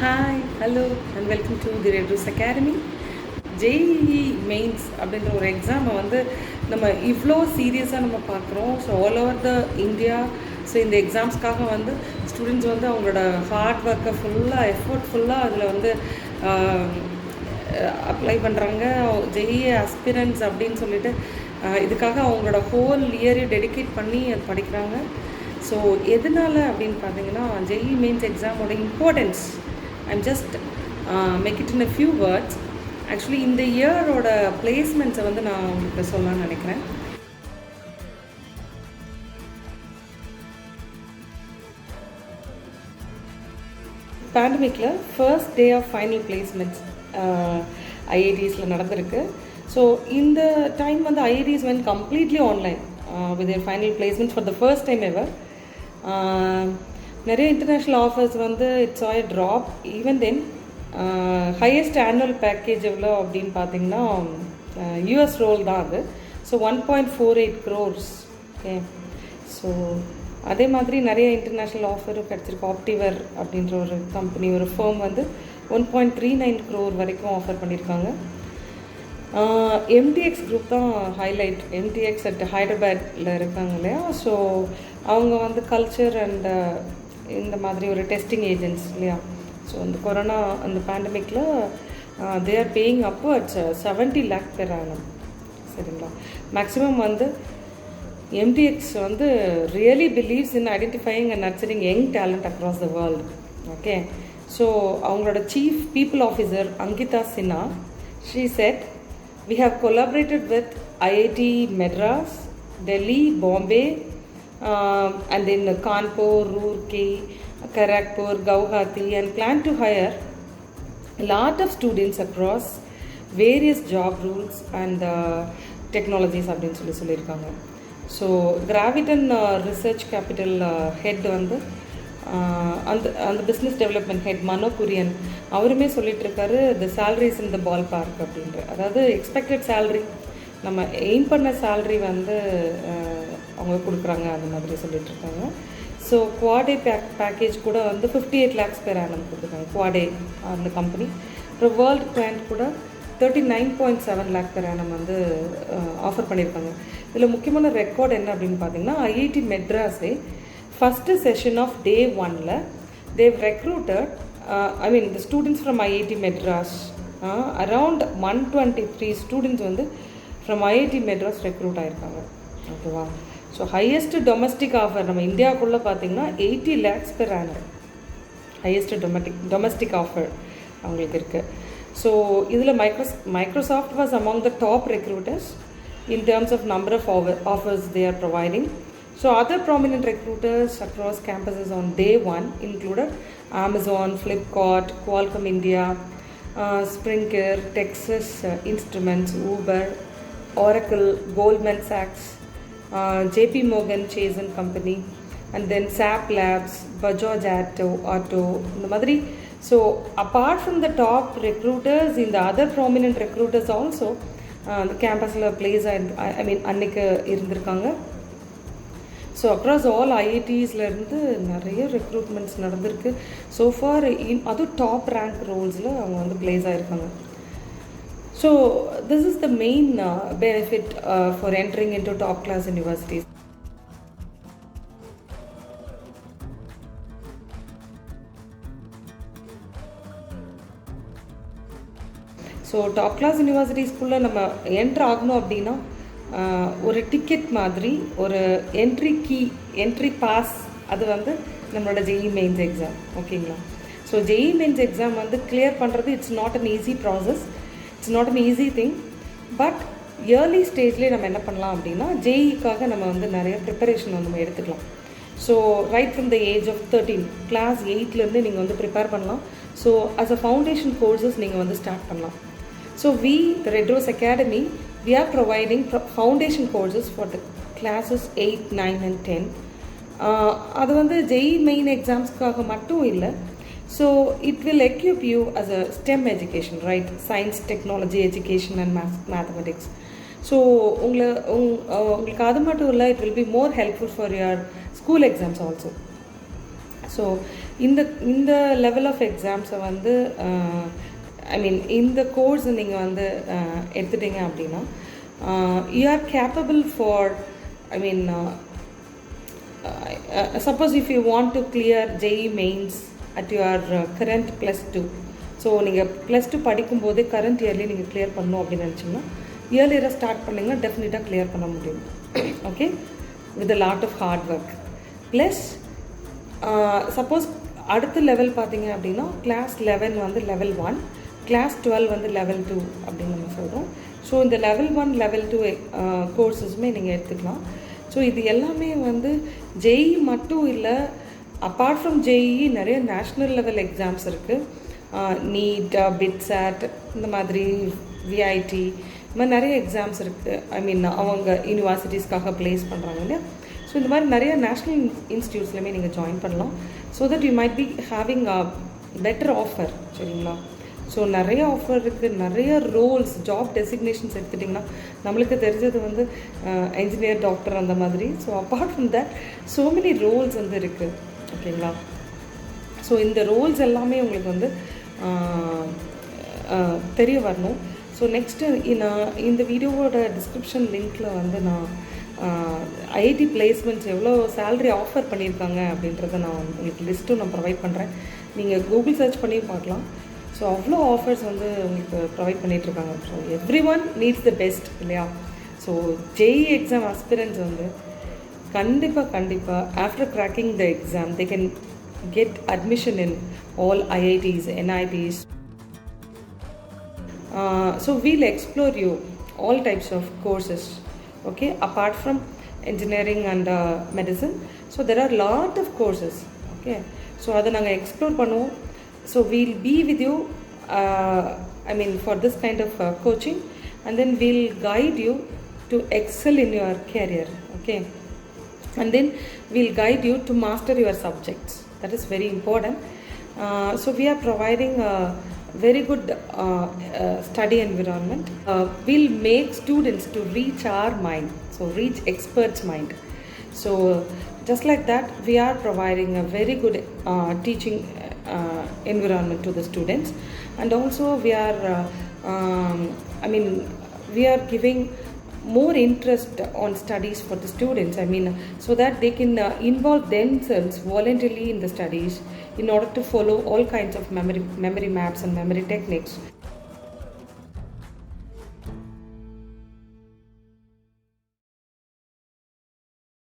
Hi hello and welcome to the red rose academy. JEE mains அப்படின்ற ஒரு எக்ஸாமை வந்து நம்ம இவ்வளோ சீரியஸாக நம்ம பார்க்குறோம். So all over the India. So இந்த எக்ஸாம்ஸ்க்காக வந்து ஸ்டூடெண்ட்ஸ் வந்து அவங்களோட ஹார்ட் ஒர்க்கை ஃபுல்லாக எஃபோர்ட்ஃபுல்லாக அதில் வந்து அப்ளை பண்ணுறாங்க. ஜேஇஇ அஸ்பிரன்ஸ் அப்படின்னு சொல்லிட்டு இதுக்காக அவங்களோட ஹோல் இயரை டெடிகேட் பண்ணி அது படிக்கிறாங்க. ஸோ எதனால் அப்படின்னு பார்த்தீங்கன்னா ஜேஇஇ மெயின்ஸ் எக்ஸாமோட importance I'm just make it in a few words. Actually இந்த இயரோட பிளேஸ்மெண்ட்ஸை வந்து நான் உங்களுக்கு சொல்லலாம்னு நினைக்கிறேன். பேண்டமிக்கில் first day of final placements ஐஐடிஸில் நடந்திருக்கு. ஸோ இந்த டைம் வந்து IITs when completely online with their final placement for the first time ever. நிறைய இன்டர்நேஷ்னல் ஆஃபர்ஸ் வந்து இட்ஸ் ஆய் drop. Even then highest annual package எவ்வளோ அப்படின்னு பார்த்தீங்கன்னா யூஎஸ் ரோல் தான் அது. So 1.48 crores. ஓகே, ஸோ அதே மாதிரி நிறைய இன்டர்நேஷ்னல் ஆஃபரும் கிடச்சிருக்கு. ஆப்டிவர் அப்படின்ற ஒரு கம்பெனி, ஒரு ஃபேம் வந்து 1.39 crore வரைக்கும் ஆஃபர் பண்ணியிருக்காங்க. எம்டிஎக்ஸ் குரூப் தான் ஹைலைட். எம்டிஎக்ஸ் அட் ஹைதராபாத்தில் இருக்காங்க இல்லையா. ஸோ அவங்க வந்து கல்ச்சர் அண்ட் இந்த மாதிரி ஒரு டெஸ்டிங் ஏஜென்ட்ஸ் இல்லையா. ஸோ அந்த கொரோனா அந்த பேண்டமிக்கில் they are paying upwards 70 lakh per annum. சரிங்களா. மேக்ஸிமம் வந்து எம்டிஎக்ஸ் வந்து really believes in identifying and nurturing young talent across the world. Okay, so அவங்களோட chief people officer Ankita Sinha, she said, we have collaborated with IIT Madras, Delhi, Bombay, and then Kanpur, Roorkee, Kharagpur, Guwahati, and plan to hire a lot of students across various job roles and technologies அப்படின்னு சொல்லியிருக்காங்க. So கிராவிடன் research capital head வந்து அந்த business development head மனோ குரியன் அவருமே சொல்லிட்டு இருக்காரு, த salaries இன் த ball park அப்படின்ற, அதாவது expected salary, நம்ம எய்ம் பண்ண சேலரி வந்து அவங்க கொடுக்குறாங்க அந்த மாதிரி சொல்லிட்டு இருக்காங்க. ஸோ குவாடே பேக்கேஜ் கூட வந்து 58 lakhs per annum கொடுத்துருக்காங்க குவாடே அந்த கம்பெனி. அப்புறம் வேர்ல்டு கிளைண்ட் கூட 39.7 lakh per annum வந்து ஆஃபர் பண்ணியிருக்காங்க. இதில் முக்கியமான ரெக்கார்ட் என்ன அப்படின்னு பார்த்தீங்கன்னா, ஐஐடி மெட்ராஸே ஃபஸ்ட்டு செஷன் ஆஃப் டே 1ல் they've recruited the students from IIT Madras, around 123 students வந்து from IIT Madras ரெக்ரூட் ஆகிருக்காங்க. ஓகேவா. ஸோ ஹையஸ்ட் டொமஸ்டிக் ஆஃபர் நம்ம இந்தியாவுக்குள்ளே பார்த்தீங்கன்னா 80 lakhs per annum highest domestic offer அவங்களுக்கு இருக்குது. ஸோ இதில் Microsoft was among the top recruiters in terms of number of offers they are providing. So other prominent recruiters across campuses on day 1 included Amazon, Flipkart, Qualcomm India, Sprinklr, Texas Instruments, Uber, Oracle, Goldman Sachs, JP Morgan Chase and Company, and then SAP Labs, Bajaj Auto, இந்த மாதிரி. So apart from the top recruiters, in the other prominent recruiters also அந்த கேம்பஸில் place அன்னைக்கு இருந்திருக்காங்க. So across all ஐஐடிஸ்லேருந்து நிறைய recruitments நடந்திருக்கு. So for அதுவும் top rank ரோல்ஸில் அவங்க வந்து பிளேஸ் ஆகிருக்காங்க. So this is the main benefit for entering into top class universities. So top class யூனிவர்சிட்டிஸ்குள்ளே நம்ம என்ட்ரு ஆகணும் அப்படின்னா ஒரு டிக்கெட் மாதிரி ஒரு என்ட்ரி பாஸ், அது வந்து நம்மளோட ஜேஇஇ மெயின்ஸ் எக்ஸாம். ஓகேங்களா. ஸோ ஜேஇஇ மெயின்ஸ் எக்ஸாம் வந்து கிளியர் பண்ணுறது it's not an easy process, it's not an easy thing. But early ஸ்டேஜ்லேயே நம்ம என்ன பண்ணலாம் அப்படின்னா ஜேஇக்காக நம்ம வந்து நிறைய ப்ரிப்பரேஷன் வந்து நம்ம எடுத்துக்கலாம். So right from the age of 13 class 8லேருந்து நீங்கள் வந்து ப்ரிப்பேர் பண்ணலாம். So as a foundation courses நீங்கள் வந்து ஸ்டார்ட் பண்ணலாம். So we, the Red Rose Academy, we are providing foundation courses for the classes 8, 9 and 10. அது வந்து ஜேஇஇ மெயின் எக்ஸாம்ஸ்க்காக மட்டும் இல்லை. So it will equip you as a STEM education, right, science, technology, education and mathematics. So உங்களுக்கு அது மட்டும் இல்லை, it will be more helpful for your school exams also. So இந்த இந்த லெவல் ஆஃப் எக்ஸாம்ஸை வந்து ஐ மீன் இந்த கோர்ஸ் நீங்கள் வந்து எடுத்துட்டீங்க அப்படின்னா you are capable for I mean suppose if you want to clear JE mains at your current +2. So நீங்கள் +2 படிக்கும்போதே கரண்ட் இயர்லி நீங்கள் கிளியர் பண்ணணும் அப்படின்னு நினச்சிங்கன்னா இயர்லியராக ஸ்டார்ட் பண்ணிங்கன்னா டெஃபினட்டாக கிளியர் பண்ண முடியும். Okay, with a lot of hard work. Plus suppose அடுத்த லெவல் பார்த்தீங்க அப்படின்னா கிளாஸ் 11 வந்து லெவல் 1, கிளாஸ் 12 வந்து லெவல் 2 அப்படின்னு நம்ம சொல்கிறோம். ஸோ இந்த லெவல் 1 லெவல் 2 கோர்ஸஸுமே நீங்கள் எடுத்துக்கலாம். ஸோ இது எல்லாமே வந்து ஜேஇ மட்டும் இல்லை, அப்பார்ட் ஃப்ரம் ஜேஇ நிறைய நேஷ்னல் லெவல் எக்ஸாம்ஸ் இருக்குது. நீட், பிட்சாட், இந்த மாதிரி விஐடி, இந்த மாதிரி நிறைய எக்ஸாம்ஸ் இருக்குது. ஐ மீன் அவங்க யூனிவர்சிட்டிஸ்க்காக ப்ளேஸ் பண்ணுறாங்க இல்லையா. ஸோ இந்த மாதிரி நிறைய நேஷ்னல் இன்ஸ்டியூட்ஸ்லையுமே நீங்கள் ஜாயின் பண்ணலாம். So that you might be having a better offer. சரிங்களா? ஸோ நிறைய ஆஃபர் இருக்குது, நிறைய ரோல்ஸ், ஜாப் டெசிக்னேஷன்ஸ் எடுத்துட்டிங்கன்னா நம்மளுக்கு தெரிஞ்சது வந்து என்ஜினியர், டாக்டர் அந்த மாதிரி. So apart from that so many Rolle's வந்து இருக்குது. ஓகேங்களா? ஸோ இந்த ரோல்ஸ் எல்லாமே உங்களுக்கு வந்து தெரிய வரணும். ஸோ நெக்ஸ்ட்டு நான் இந்த வீடியோவோட டிஸ்கிரிப்ஷன் லிங்க்கில் வந்து நான் ஐஐடி பிளேஸ்மெண்ட்ஸ் எவ்வளோ சேலரி ஆஃபர் பண்ணியிருக்காங்க அப்படின்றத நான் உங்களுக்கு லிஸ்ட்டும் நான் ப்ரொவைட் பண்ணுறேன். நீங்கள் கூகுள் சர்ச் பண்ணி பார்க்கலாம். ஸோ அவ்வளோ ஆஃபர்ஸ் வந்து உங்களுக்கு ப்ரொவைட் பண்ணிகிட்ருக்காங்க. So every one needs the best இல்லையா. ஸோ ஜேஇ எக்ஸாம் ஆஸ்பிரன்ஸ் வந்து கண்டிப்பாக after cracking the exam they can get admission in all IITs, NITs. So we'll explore you all types of courses, okay, apart from engineering and medicine. So there are lot of courses, okay. So adha nanga explore பண்ணுவோம். So we'll be with you I mean for this kind of coaching, and then we'll guide you to excel in your career, okay, and then we'll guide you to master your subjects. That is very important. So we are providing a very good study environment. We'll make students to reach our mind, so reach experts' mind. So just like that, we are providing a very good teaching environment to the students, and also we are we are giving more interest on studies for the students. I mean, so that they can involve themselves voluntarily in the studies in order to follow all kinds of memory maps and memory techniques